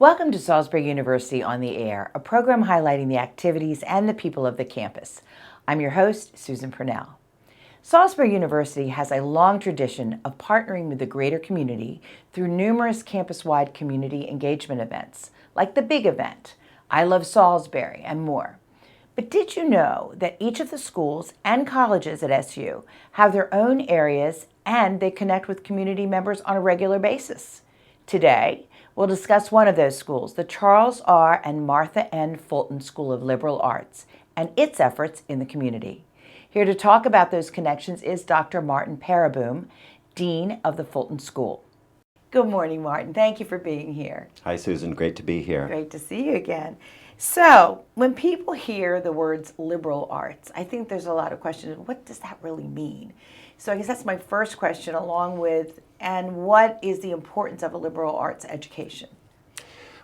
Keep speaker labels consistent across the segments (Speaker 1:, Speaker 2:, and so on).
Speaker 1: Welcome to Salisbury University on the Air, a program highlighting the activities and the people of the campus. I'm your host, Susan Purnell. Salisbury University has a long tradition of partnering with the greater community through numerous campus-wide community engagement events, like the Big Event, I Love Salisbury, and more. But did you know that each of the schools and colleges at SU have their own areas and they connect with community members on a regular basis? Today, we'll discuss one of those schools, the Charles R. and Martha N. Fulton School of Liberal Arts, and its efforts in the community. Here to talk about those connections is Dr. Maarten Pereboom, Dean of the Fulton School. Good morning, Maarten. Thank you for being here.
Speaker 2: Hi, Susan. Great to be here.
Speaker 1: Great to see you again. So, when people hear the words liberal arts, I think there's a lot of questions. What does that really mean? So I guess that's my first question, along with, and what is the importance of a liberal arts education?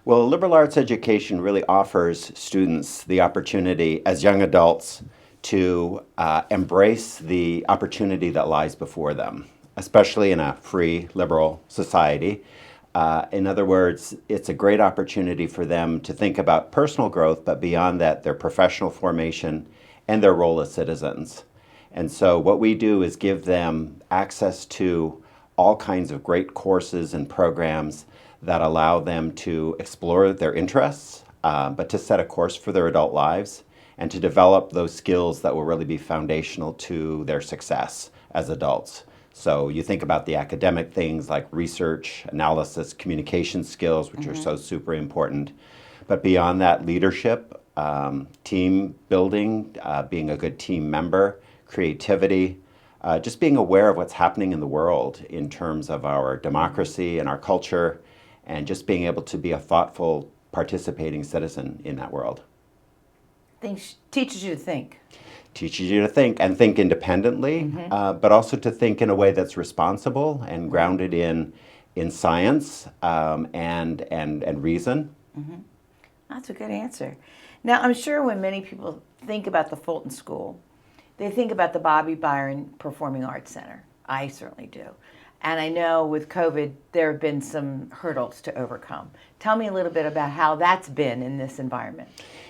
Speaker 2: Well, liberal arts education really offers students the opportunity as young adults to embrace the opportunity that lies before them, especially in a free liberal society. In other words, it's a great opportunity for them to think about personal growth, but beyond that, their professional formation and their role as citizens. And so what we do is give them access to all kinds of great courses and programs that allow them to explore their interests, but to set a course for their adult lives and to develop those skills that will really be foundational to their success as adults. So you think about the academic things like research, analysis, communication skills, which are so super important. But beyond that, leadership, team building, being a good team member, creativity, just being aware of what's happening in the world in terms of our democracy and our culture, and just being able to be a thoughtful, participating citizen in that world.
Speaker 1: Teaches you to think.
Speaker 2: Teaches you to think, and think independently, but also to think in a way that's responsible and grounded in science and reason.
Speaker 1: That's a good answer. Now, I'm sure when many people think about the Fulton School, they think about the Byron Performing Arts Center. I certainly do. And I know with COVID, there have been some hurdles to overcome. Tell me a little bit about how that's been in this environment.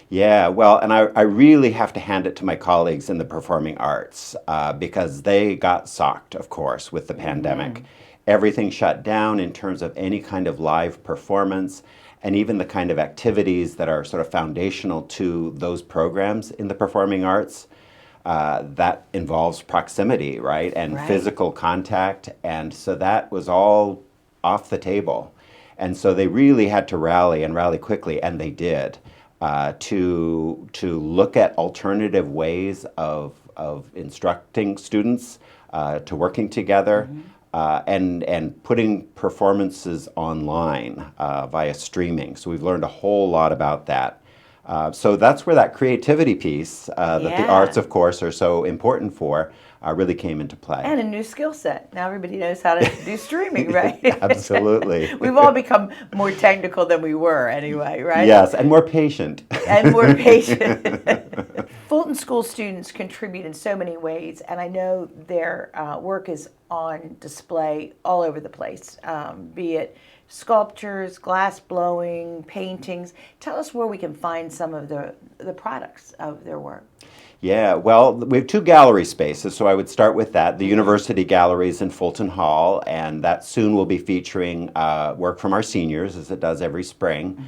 Speaker 2: Yeah, well, and I really have to hand it to my colleagues in the performing arts because they got socked, of course, with the pandemic. Everything shut down in terms of any kind of live performance and even the kind of activities that are sort of foundational to those programs in the performing arts. That involves proximity, right, and physical contact, and so that was all off the table. And so they really had to rally and rally quickly, and they did, to look at alternative ways of instructing students, to working together, and putting performances online via streaming. So we've learned a whole lot about that. So that's where that creativity piece that the arts, of course, are so important for really came into play.
Speaker 1: And a new skill set. Now everybody knows how to do streaming, right?
Speaker 2: Absolutely.
Speaker 1: We've all become more technical than we were anyway, right?
Speaker 2: Yes, and more patient.
Speaker 1: And more patient. Fulton School students contribute in so many ways, and I know their work is on display all over the place, be it sculptures, glass blowing, paintings. Tell us where we can find some of the products of their work.
Speaker 2: Yeah, well, we have two gallery spaces, so I would start with that. The University Galleries in Fulton Hall, and that soon will be featuring work from our seniors, as it does every spring.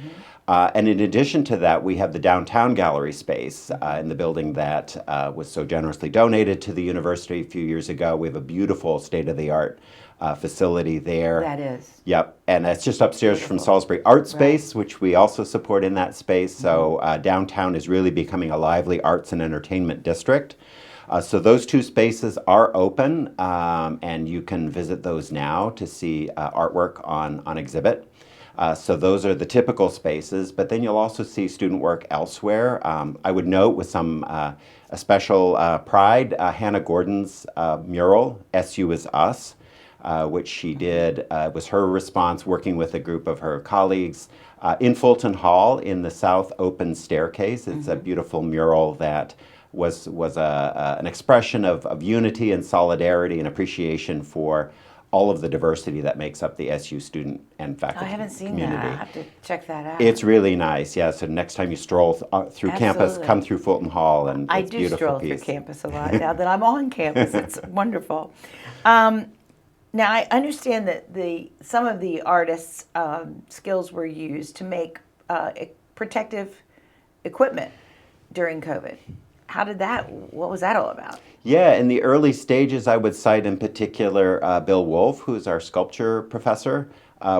Speaker 2: And in addition to that, we have the downtown gallery space in the building that was so generously donated to the university a few years ago. We have a beautiful state-of-the-art facility there.
Speaker 1: That is.
Speaker 2: Yep, and it's just upstairs from Salisbury Art Space, which we also support in that space. So downtown is really becoming a lively arts and entertainment district. So those two spaces are open, and you can visit those now to see artwork on exhibit. So those are the typical spaces, but then you'll also see student work elsewhere. I would note with some a special pride, Hannah Gordon's mural, SU is Us, which she did, was her response working with a group of her colleagues in Fulton Hall in the south open staircase. It's a beautiful mural that was an expression of unity and solidarity and appreciation for all of the diversity that makes up the SU student and
Speaker 1: I
Speaker 2: faculty
Speaker 1: haven't seen
Speaker 2: community.
Speaker 1: that. I have to check that out.
Speaker 2: It's really nice, yeah. So next time you stroll through campus,
Speaker 1: Absolutely.
Speaker 2: come through Fulton Hall, and
Speaker 1: I
Speaker 2: it's a
Speaker 1: do
Speaker 2: beautiful
Speaker 1: stroll
Speaker 2: piece.
Speaker 1: through campus a lot now that I'm on campus. It's wonderful. Now I understand that some of the artists' skills were used to make protective equipment during COVID. What was that all about?
Speaker 2: Yeah, in the early stages, I would cite in particular Bill Wolf, who's our sculpture professor,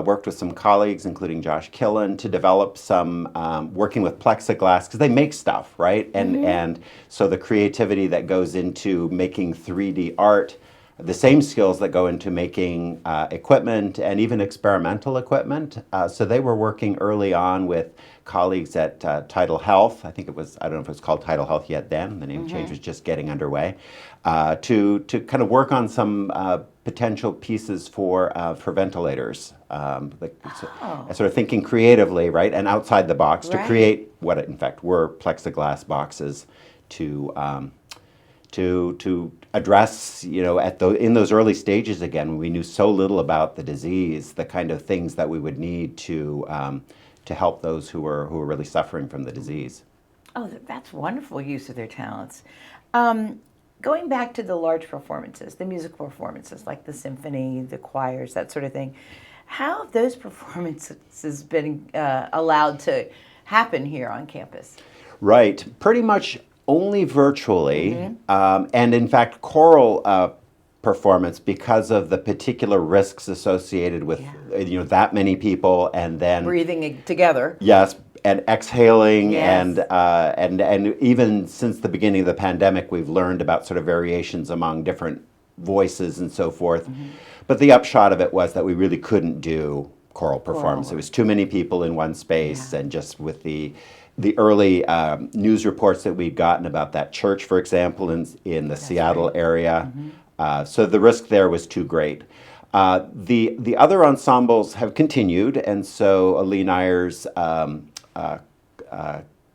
Speaker 2: worked with some colleagues, including Josh Killen, to develop some working with plexiglass, because they make stuff, right? And so the creativity that goes into making 3D art, the same skills that go into making equipment and even experimental equipment. So they were working early on with colleagues at Tidal Health. I think it was, I don't know if it was called Tidal Health yet then, the name change was just getting underway, to kind of work on some potential pieces for ventilators. Sort of thinking creatively, right, and outside the box to create what in fact were plexiglass boxes to address, in those early stages again, when we knew so little about the disease, the kind of things that we would need to help those who were really suffering from the disease.
Speaker 1: Oh, that's wonderful use of their talents. Going back to the large performances, the musical performances like the symphony, the choirs, that sort of thing, how have those performances been allowed to happen here on campus?
Speaker 2: Right, pretty much only virtually, and in fact choral performance, because of the particular risks associated with that many people, and then
Speaker 1: breathing together.
Speaker 2: Yes, and exhaling,
Speaker 1: Yes.
Speaker 2: and even since the beginning of the pandemic, we've learned about sort of variations among different voices and so forth. But the upshot of it was that we really couldn't do choral performance. It was too many people in one space, and just with the early news reports that we'd gotten about that church, for example, in the Seattle area. So the risk there was too great. The other ensembles have continued, and so Lee Nyer's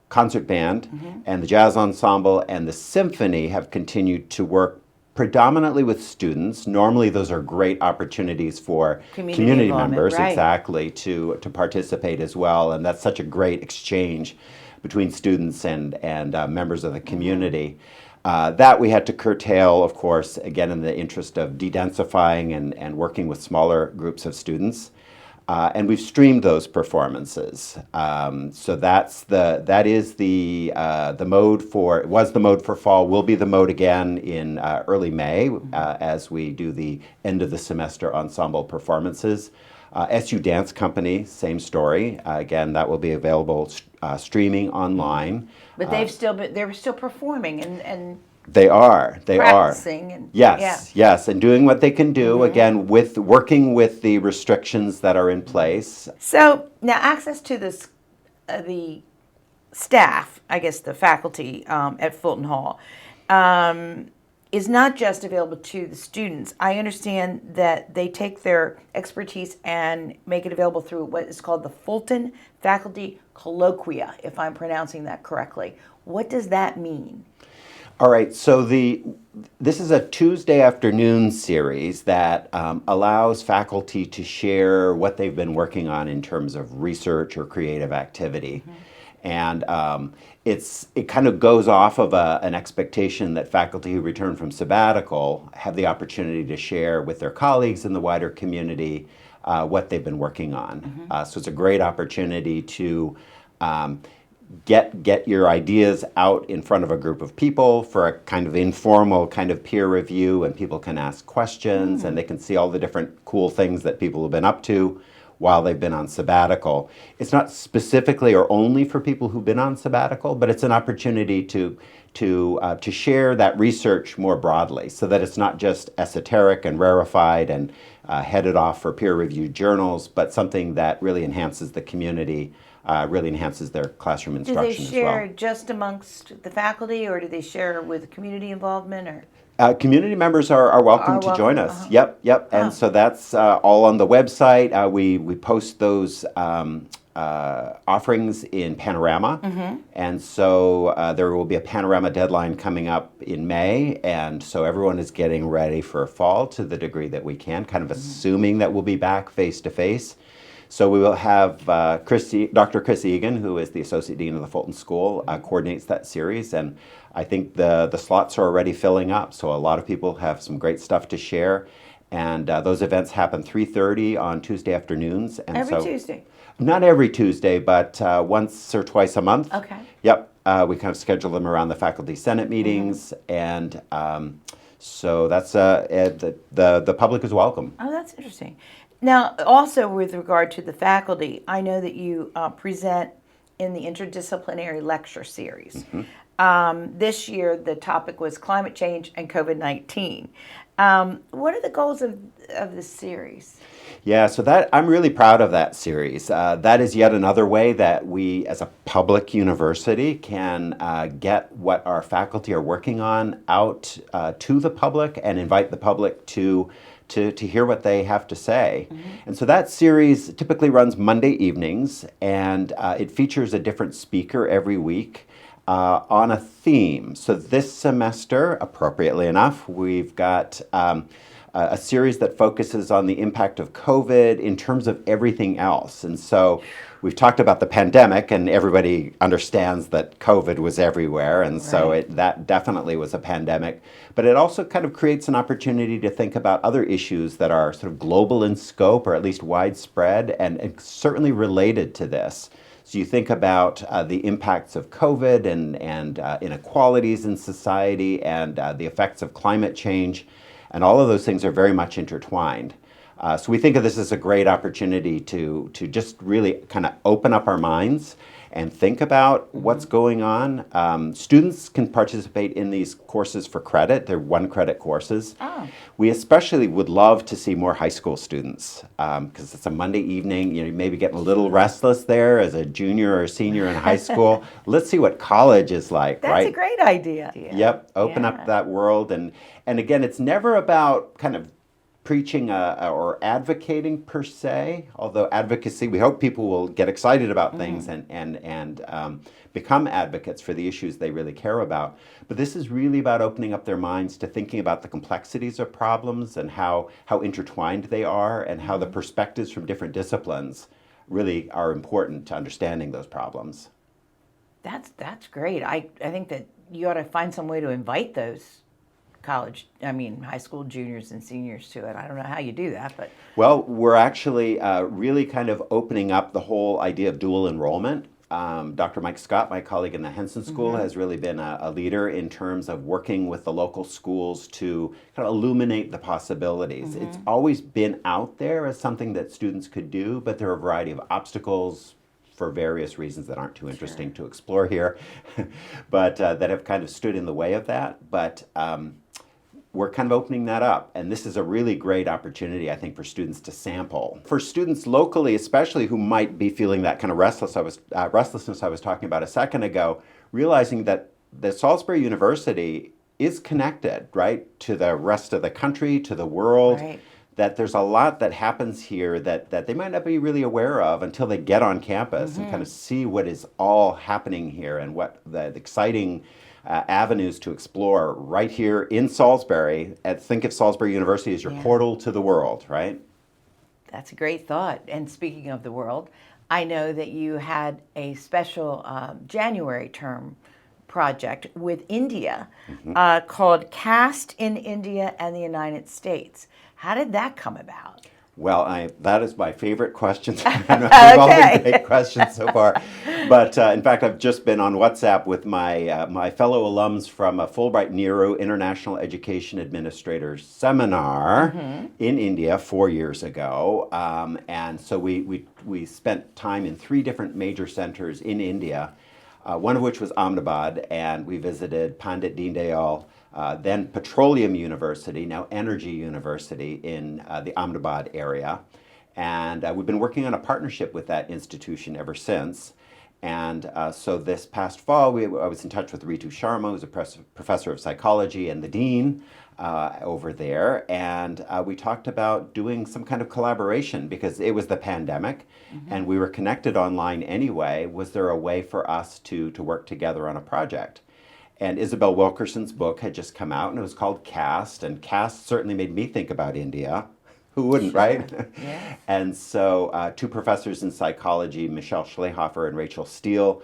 Speaker 2: concert band and the jazz ensemble and the symphony have continued to work predominantly with students. Normally those are great opportunities for community members, exactly, to participate as well, and that's such a great exchange between students and members of the community. That we had to curtail, of course, again in the interest of de-densifying and working with smaller groups of students. And we've streamed those performances. So that is the mode for, it was the mode for fall, will be the mode again in early May as we do the end of the semester ensemble performances. SU Dance Company, same story. Again, that will be available streaming online.
Speaker 1: But they're still performing and
Speaker 2: They are.
Speaker 1: practicing. And,
Speaker 2: Yes, and doing what they can do, again, with working with the restrictions that are in place.
Speaker 1: So now access to the staff, I guess the faculty at Fulton Hall, is not just available to the students. I understand that they take their expertise and make it available through what is called the Fulton Faculty Colloquia, if I'm pronouncing that correctly. What does that mean?
Speaker 2: All right, so this is a Tuesday afternoon series that allows faculty to share what they've been working on in terms of research or creative activity. And it kind of goes off of an expectation that faculty who return from sabbatical have the opportunity to share with their colleagues in the wider community what they've been working on. So it's a great opportunity to get your ideas out in front of a group of people for a kind of informal kind of peer review, and people can ask questions and they can see all the different cool things that people have been up to while they've been on sabbatical. It's not specifically or only for people who've been on sabbatical, but it's an opportunity to share that research more broadly, so that it's not just esoteric and rarefied and headed off for peer-reviewed journals, but something that really enhances the community, really enhances their classroom instruction as well.
Speaker 1: Do they share just amongst the faculty, or do they share with community involvement, or?
Speaker 2: Community members are welcome to join us. Yep. And so that's all on the website. We post those offerings in Panorama. And so there will be a Panorama deadline coming up in May. And so everyone is getting ready for fall to the degree that we can, kind of assuming that we'll be back face to face. So we will have Dr. Chris Egan, who is the Associate Dean of the Fulton School, coordinates that series. And I think the slots are already filling up. So a lot of people have some great stuff to share. And those events happen 3:30 on Tuesday afternoons. And
Speaker 1: Every Tuesday?
Speaker 2: Not every Tuesday, but once or twice a month.
Speaker 1: Okay.
Speaker 2: Yep. We kind of schedule them around the Faculty Senate meetings. And so that's the public is welcome.
Speaker 1: Oh, that's interesting. Now, also with regard to the faculty, I know that you present in the Interdisciplinary lecture series. This year, the topic was climate change and COVID-19. What are the goals of this series?
Speaker 2: Yeah, so that I'm really proud of that series. That is yet another way that we, as a public university, can get what our faculty are working on out to the public and invite the public to hear what they have to say. And so that series typically runs Monday evenings, and it features a different speaker every week on a theme. So this semester, appropriately enough, we've got a series that focuses on the impact of COVID in terms of everything else. And so we've talked about the pandemic, and everybody understands that COVID was everywhere, and so that definitely was a pandemic. But it also kind of creates an opportunity to think about other issues that are sort of global in scope, or at least widespread, and certainly related to this. So you think about the impacts of COVID and inequalities in society and the effects of climate change, and all of those things are very much intertwined. So we think of this as a great opportunity to just really kind of open up our minds and think about what's going on. Students can participate in these courses for credit. They're 1-credit courses. We especially would love to see more high school students because it's a Monday evening. You maybe getting a little restless there as a junior or a senior in high school. Let's see what college is like, right?
Speaker 1: That's a great idea.
Speaker 2: Yep, open up that world. And again, it's never about kind of preaching or advocating per se, although advocacy, we hope people will get excited about things and become advocates for the issues they really care about. But this is really about opening up their minds to thinking about the complexities of problems and how intertwined they are, and how the perspectives from different disciplines really are important to understanding those problems.
Speaker 1: That's great. I think that you ought to find some way to invite those high school juniors and seniors to it. I don't know how you do that, but...
Speaker 2: Well, we're actually really kind of opening up the whole idea of dual enrollment. Dr. Mike Scott, my colleague in the Henson School, has really been a leader in terms of working with the local schools to kind of illuminate the possibilities. It's always been out there as something that students could do, but there are a variety of obstacles for various reasons that aren't too interesting to explore here, but that have kind of stood in the way of that. But we're kind of opening that up, and this is a really great opportunity, I think, for students to sample. For students locally, especially, who might be feeling that kind of restlessness I was talking about a second ago, realizing that the Salisbury University is connected, right, to the rest of the country, to the world, that there's a lot that happens here that they might not be really aware of until they get on campus and kind of see what is all happening here and what the exciting avenues to explore right here in Salisbury. And think of Salisbury University as your portal to the world, right?
Speaker 1: That's a great thought. And speaking of the world, I know that you had a special January term project with India called Cast in India and the United States. How did that come about?
Speaker 2: Well, that is my favorite question. We've all been great questions so far. But in fact, I've just been on WhatsApp with my fellow alums from a Fulbright Nehru International Education Administrators Seminar in India 4 years ago. And so we spent time in 3 different major centers in India, one of which was Ahmedabad, and we visited Pandit Deendayal, then Petroleum University, now Energy University in the Ahmedabad area. And we've been working on a partnership with that institution ever since. And so this past fall, I was in touch with Ritu Sharma, who's a professor of psychology and the dean over there. And we talked about doing some kind of collaboration because it was the pandemic and we were connected online anyway. Was there a way for us to work together on a project? And Isabel Wilkerson's book had just come out and it was called Caste. And Caste certainly made me think about India. Who wouldn't, right?
Speaker 1: Yeah.
Speaker 2: And so two professors in psychology, Michelle Schlehofer and Rachel Steele,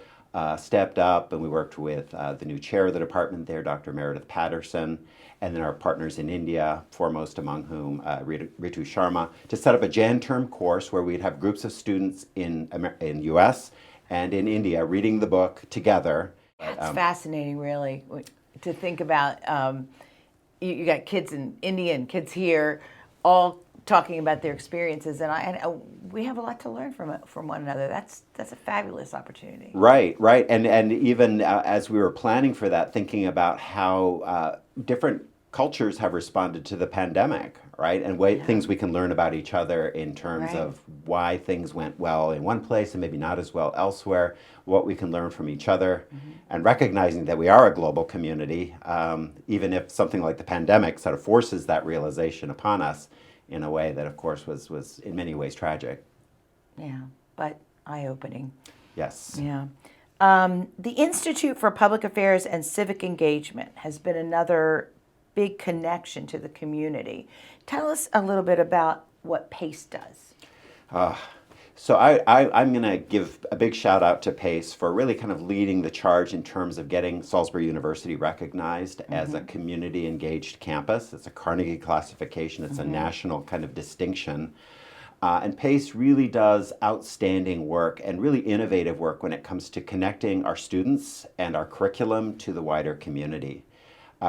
Speaker 2: stepped up, and we worked with the new chair of the department there, Dr. Meredith Patterson, and then our partners in India, foremost among whom Ritu Sharma, to set up a Jan term course where we'd have groups of students in U.S. and in India reading the book together.
Speaker 1: That's fascinating, really, to think about. You got kids in India and kids here, all talking about their experiences, and we have a lot to learn from one another. That's a fabulous opportunity.
Speaker 2: Right, and even as we were planning for that, thinking about how different cultures have responded to the pandemic, right, and things we can learn about each other in terms of why things went well in one place and maybe not as well elsewhere, what we can learn from each other, and recognizing that we are a global community, even if something like the pandemic sort of forces that realization upon us in a way that, of course, was in many ways tragic.
Speaker 1: Yeah, but eye-opening.
Speaker 2: Yes.
Speaker 1: Yeah. The Institute for Public Affairs and Civic Engagement has been another big connection to the community. Tell us a little bit about what PACE does.
Speaker 2: So I'm going to give a big shout out to PACE for really kind of leading the charge in terms of getting Salisbury University recognized as a community engaged campus. It's a Carnegie classification. It's a national kind of distinction. And PACE really does outstanding work and really innovative work when it comes to connecting our students and our curriculum to the wider community.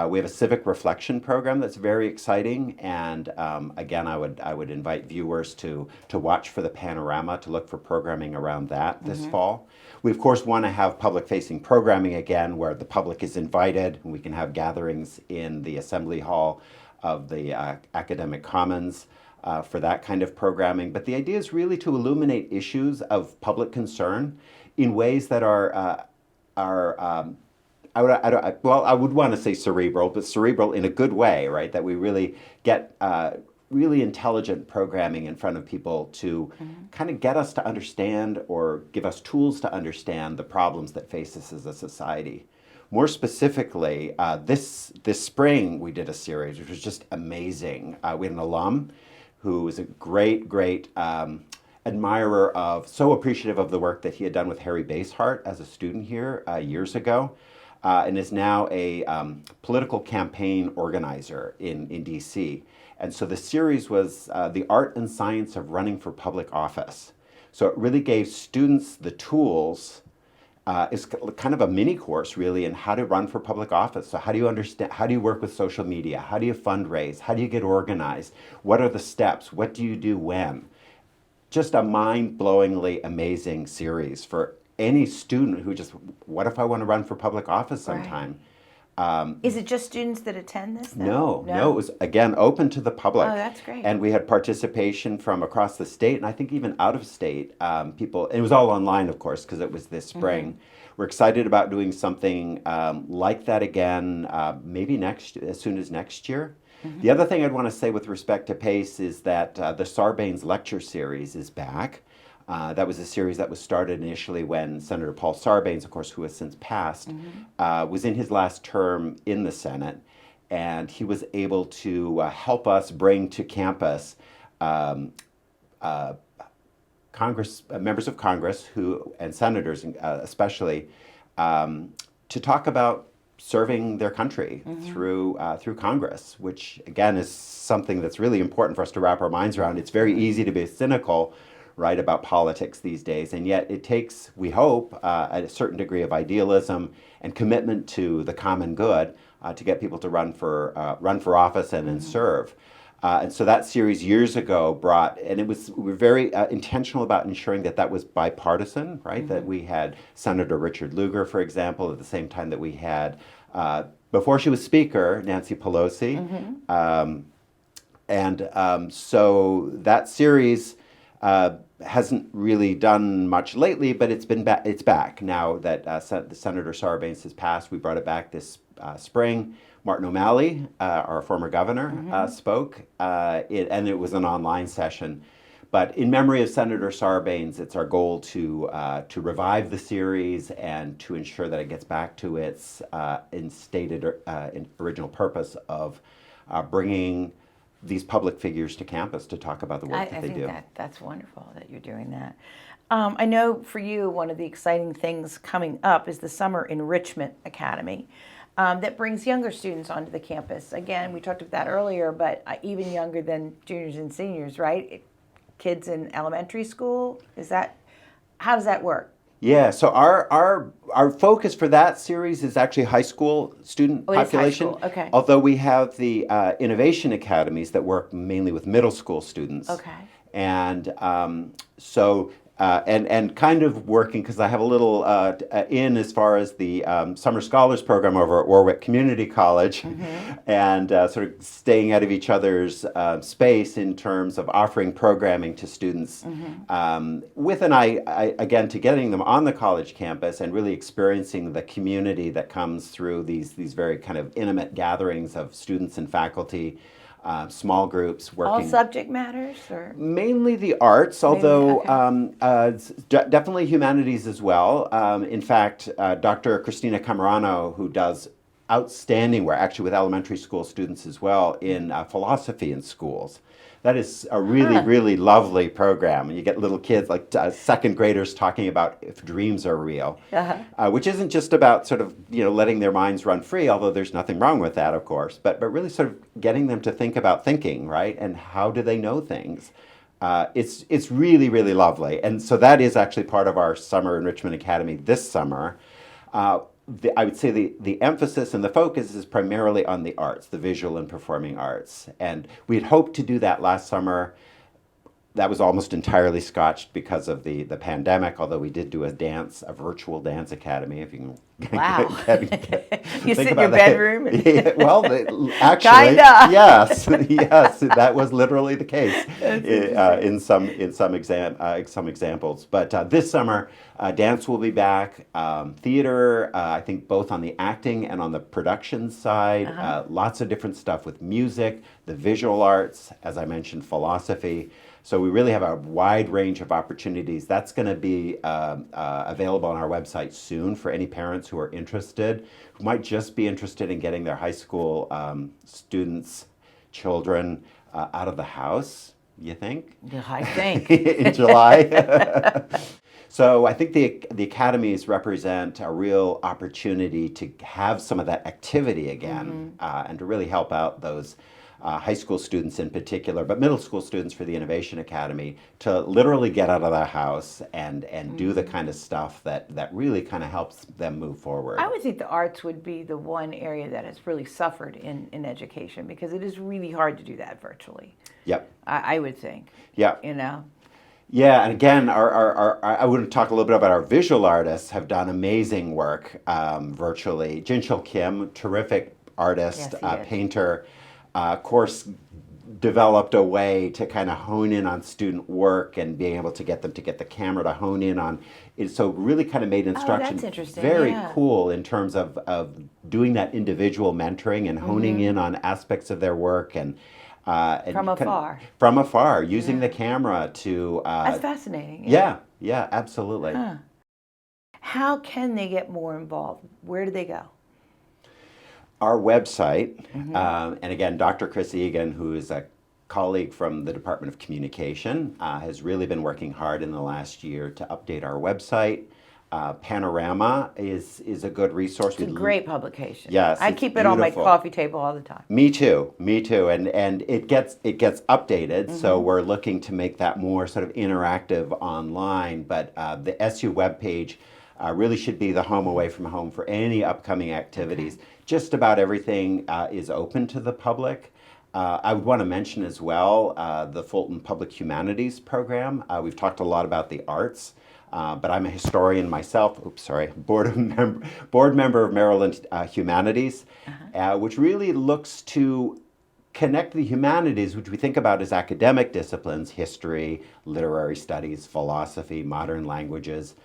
Speaker 2: We have a civic reflection program that's very exciting, and again, I would invite viewers to watch for the panorama, to look for programming around that this fall. We of course want to have public-facing programming again, where the public is invited, and we can have gatherings in the assembly hall of the academic commons for that kind of programming. But the idea is really to illuminate issues of public concern in ways that are I would want to say cerebral, but cerebral in a good way, right? That we really get really intelligent programming in front of people to kind of get us to understand or give us tools to understand the problems that face us as a society. More specifically, this spring we did a series which was just amazing. We had an alum who was a great admirer of, so appreciative of the work that he had done with Harry Basehart as a student here years ago. And is now a political campaign organizer in D.C. And so the series was The Art and Science of Running for Public Office. So it really gave students the tools. It's kind of a mini course, really, in how to run for public office. So how do you understand, how do you work with social media? How do you fundraise? How do you get organized? What are the steps? What do you do when? Just a mind-blowingly amazing series for any student who just, what if I want to run for public office sometime?
Speaker 1: Is it just students that attend this?
Speaker 2: No, it was, again, open to the public.
Speaker 1: Oh, that's great.
Speaker 2: And we had participation from across the state, and I think even out of state, people, and it was all online, of course, because it was this spring. We're excited about doing something like that again, maybe as soon as next year. The other thing I'd want to say with respect to PACE is that the Sarbanes Lecture Series is back. That was a series that was started initially when Senator Paul Sarbanes, of course, who has since passed, was in his last term in the Senate, and he was able to help us bring to campus members of Congress and senators especially to talk about serving their country through Congress, which again is something that's really important for us to wrap our minds around. It's very easy to be cynical, right, about politics these days, and yet it takes, we hope, a certain degree of idealism and commitment to the common good to get people to run for office and serve. And so that series years ago brought, and we were very intentional about ensuring that was bipartisan, right? That we had Senator Richard Lugar, for example, at the same time that we had, before she was Speaker, Nancy Pelosi. So that series hasn't really done much lately, but it's back now that the Senator Sarbanes has passed. We brought it back this spring. Martin O'Malley, our former governor, spoke, and it was an online session. But in memory of Senator Sarbanes, it's our goal to revive the series and to ensure that it gets back to its instated original purpose of bringing these public figures to campus to talk about the work that they do. I
Speaker 1: think that's wonderful that you're doing that. I know for you, one of the exciting things coming up is the Summer Enrichment Academy that brings younger students onto the campus. Again, we talked about that earlier, but even younger than juniors and seniors, right? Kids in elementary school, how does that work?
Speaker 2: Yeah, so our focus for that series is actually high school student population.
Speaker 1: High school. Okay.
Speaker 2: Although we have the innovation academies that work mainly with middle school students.
Speaker 1: Okay.
Speaker 2: And and kind of working, because I have a little in as far as the Summer Scholars Program over at Warwick Community College, and sort of staying out of each other's space in terms of offering programming to students, with an eye, again, to getting them on the college campus and really experiencing the community that comes through these very kind of intimate gatherings of students and faculty. Small groups working.
Speaker 1: All subject matters, or
Speaker 2: mainly the arts, although definitely humanities as well. In fact, Dr. Christina Camarano, who does outstanding work, actually with elementary school students as well, in philosophy in schools. That is a really lovely program. You get little kids, like second graders, talking about if dreams are real, which isn't just about sort of letting their minds run free, although there's nothing wrong with that, of course, but really sort of getting them to think about thinking, right? And how do they know things? It's really lovely, and so that is actually part of our Summer Enrichment Academy this summer. I would say the emphasis and the focus is primarily on the arts, the visual and performing arts. And we had hoped to do that last summer. That was almost entirely scotched because of the pandemic, although we did do a virtual dance academy, if you can.
Speaker 1: Wow. You sit in your
Speaker 2: that.
Speaker 1: bedroom?
Speaker 2: Yeah, well, actually,
Speaker 1: Kinda.
Speaker 2: yes, that was literally the case in some examples. But this summer, dance will be back. Theater, I think both on the acting and on the production side, lots of different stuff with music, the visual arts, as I mentioned, philosophy. So we really have a wide range of opportunities. That's going to be available on our website soon for any parents who are interested, who might just be interested in getting their high school students, children out of the house, you think?
Speaker 1: Yeah, I think.
Speaker 2: In July. So I think the academies represent a real opportunity to have some of that activity again, and to really help out those high school students in particular, but middle school students for the Innovation Academy, to literally get out of their house and do the kind of stuff that really kind of helps them move forward.
Speaker 1: I would think the arts would be the one area that has really suffered in education, because it is really hard to do that virtually.
Speaker 2: Yep.
Speaker 1: I would think.
Speaker 2: Yeah. Yeah, and again, I want to talk a little bit about our visual artists have done amazing work virtually. Jinchul Kim, terrific artist, painter, of course, developed a way to kind of hone in on student work and being able to get them to get the camera to hone in on it. So really kind of made instruction very cool in terms of doing that individual mentoring and honing in on aspects of their work and
Speaker 1: from afar.
Speaker 2: From afar, using the camera to...
Speaker 1: That's fascinating.
Speaker 2: Yeah, absolutely.
Speaker 1: How can they get more involved? Where do they go?
Speaker 2: Our website, and again, Dr. Chris Egan, who is a colleague from the Department of Communication, has really been working hard in the last year to update our website. Panorama is a good resource.
Speaker 1: It's a great publication.
Speaker 2: Yes,
Speaker 1: I keep it on my coffee table all the time.
Speaker 2: Me too, and it gets updated. So we're looking to make that more sort of interactive online. But the SU webpage really should be the home away from home for any upcoming activities. Just about everything is open to the public. I would want to mention as well the Fulton Public Humanities program. We've talked a lot about the arts. But I'm a historian myself. Board member of Maryland Humanities, which really looks to connect the humanities, which we think about as academic disciplines, history, literary studies, philosophy, modern languages,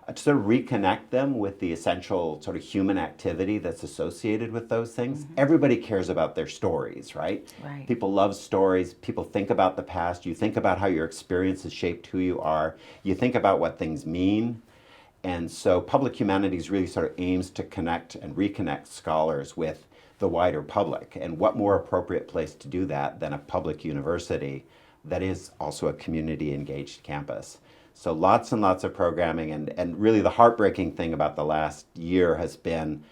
Speaker 2: to sort of reconnect them with the essential sort of human activity that's associated with those things. Everybody cares about their stories, right? People love stories. People think about the past. You think about how your experiences shaped who you are. You think about what things mean. And so public humanities really sort of aims to connect and reconnect scholars with the wider public. And what more appropriate place to do that than a public university that is also a community engaged campus. So lots and lots of programming, and really the heartbreaking thing about the last year has been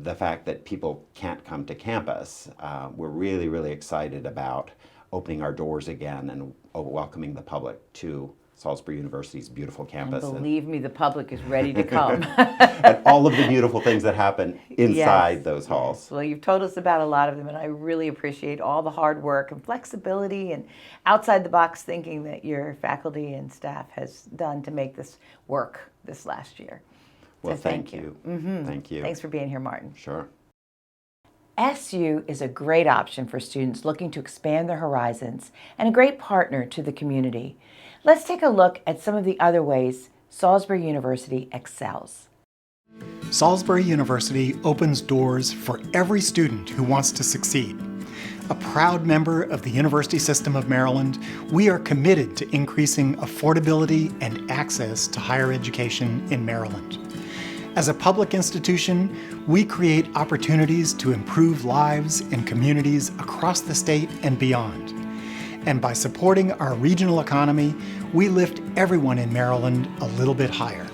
Speaker 2: the fact that people can't come to campus. We're really, really excited about opening our doors again and welcoming the public to Salisbury University's beautiful campus.
Speaker 1: And believe me, the public is ready to come.
Speaker 2: And all of the beautiful things that happen inside those halls.
Speaker 1: Yes. Well, you've told us about a lot of them, and I really appreciate all the hard work and flexibility and outside the box thinking that your faculty and staff has done to make this work this last year.
Speaker 2: Well,
Speaker 1: so
Speaker 2: thank you. Thank you.
Speaker 1: Thanks for being here, Maarten.
Speaker 2: Sure.
Speaker 1: SU is a great option for students looking to expand their horizons and a great partner to the community. Let's take a look at some of the other ways Salisbury University excels.
Speaker 3: Salisbury University opens doors for every student who wants to succeed. A proud member of the University System of Maryland, we are committed to increasing affordability and access to higher education in Maryland. As a public institution, we create opportunities to improve lives and communities across the state and beyond. And by supporting our regional economy, we lift everyone in Maryland a little bit higher.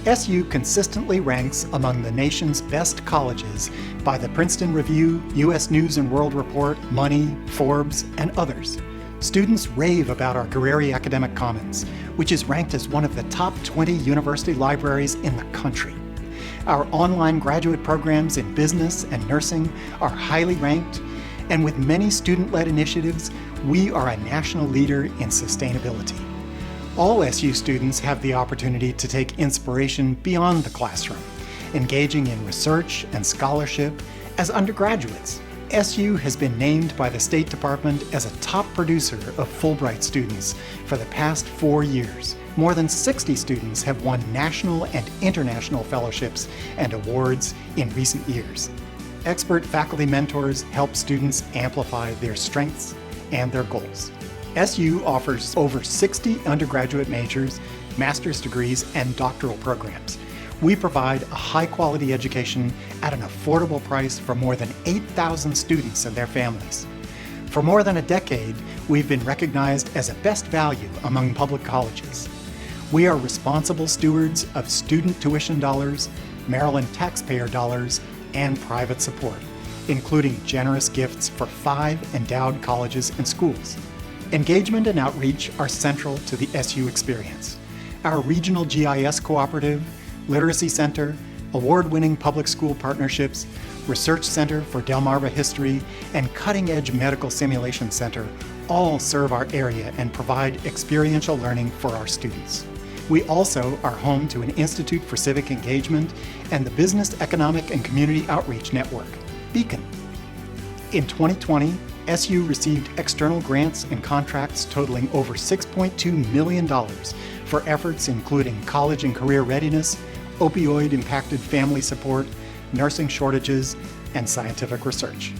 Speaker 3: SU consistently ranks among the nation's best colleges by the Princeton Review, U.S. News and World Report, Money, Forbes, and others. Students rave about our Guerreri Academic Commons, which is ranked as one of the top 20 university libraries in the country. Our online graduate programs in business and nursing are highly ranked, and with many student-led initiatives, we are a national leader in sustainability. All SU students have the opportunity to take inspiration beyond the classroom, engaging in research and scholarship as undergraduates. SU has been named by the State Department as a top producer of Fulbright students for the past 4 years. More than 60 students have won national and international fellowships and awards in recent years. Expert faculty mentors help students amplify their strengths and their goals. SU offers over 60 undergraduate majors, master's degrees, and doctoral programs. We provide a high-quality education at an affordable price for more than 8,000 students and their families. For more than a decade, we've been recognized as a best value among public colleges. We are responsible stewards of student tuition dollars, Maryland taxpayer dollars, and private support, including generous gifts for 5 endowed colleges and schools. Engagement and outreach are central to the SU experience. Our regional GIS cooperative, Literacy Center, award-winning public school partnerships, Research Center for Delmarva History, and Cutting Edge Medical Simulation Center all serve our area and provide experiential learning for our students. We also are home to an Institute for Civic Engagement and the Business, Economic, and Community Outreach Network, Beacon. In 2020, SU received external grants and contracts totaling over $6.2 million for efforts including college and career readiness, opioid-impacted family support, nursing shortages, and scientific research.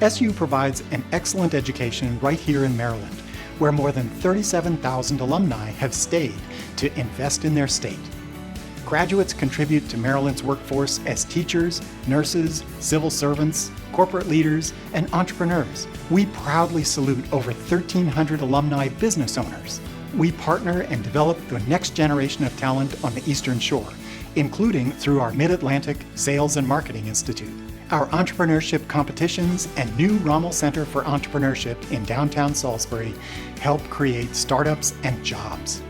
Speaker 3: SU provides an excellent education right here in Maryland, where more than 37,000 alumni have stayed to invest in their state. Graduates contribute to Maryland's workforce as teachers, nurses, civil servants, corporate leaders, and entrepreneurs. We proudly salute over 1,300 alumni business owners. We partner and develop the next generation of talent on the Eastern Shore, including through our Mid-Atlantic Sales and Marketing Institute. Our entrepreneurship competitions and new Rommel Center for Entrepreneurship in downtown Salisbury help create startups and jobs.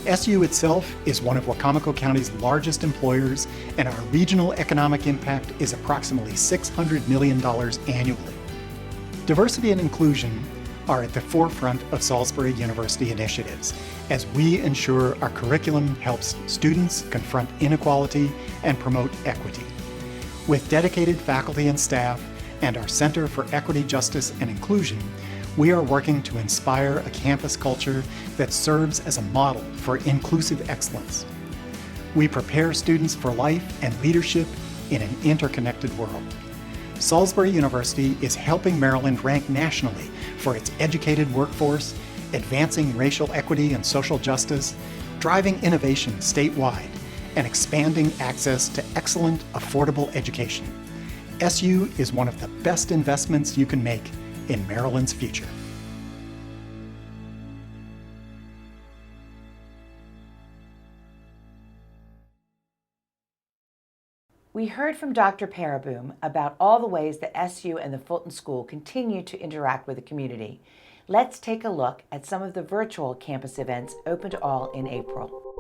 Speaker 3: SU itself is one of Wacomico County's largest employers, and our regional economic impact is approximately $600 million annually. Diversity and inclusion are at the forefront of Salisbury University initiatives, as we ensure our curriculum helps students confront inequality and promote equity. With dedicated faculty and staff and our Center for Equity, Justice, and Inclusion, we are working to inspire a campus culture that serves as a model for inclusive excellence. We prepare students for life and leadership in an interconnected world. Salisbury University is helping Maryland rank nationally for its educated workforce, advancing racial equity and social justice, driving innovation statewide, and expanding access to excellent, affordable education. SU is one of the best investments you can make in Maryland's future.
Speaker 1: We heard from Dr. Pereboom about all the ways that SU and the Fulton School continue to interact with the community. Let's take a look at some of the virtual campus events open to all in April.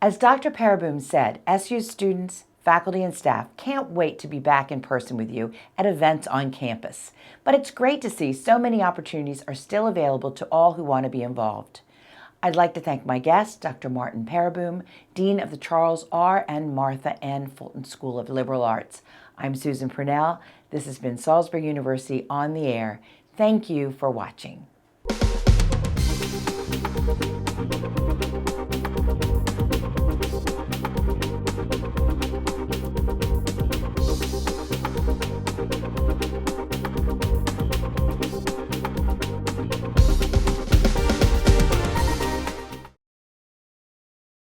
Speaker 1: As Dr. Pereboom said, SU students, faculty, and staff can't wait to be back in person with you at events on campus. But it's great to see so many opportunities are still available to all who want to be involved. I'd like to thank my guest, Dr. Maarten Pereboom, Dean of the Charles R. and Martha N. Fulton School of Liberal Arts. I'm Susan Purnell. This has been Salisbury University on the Air. Thank you for watching.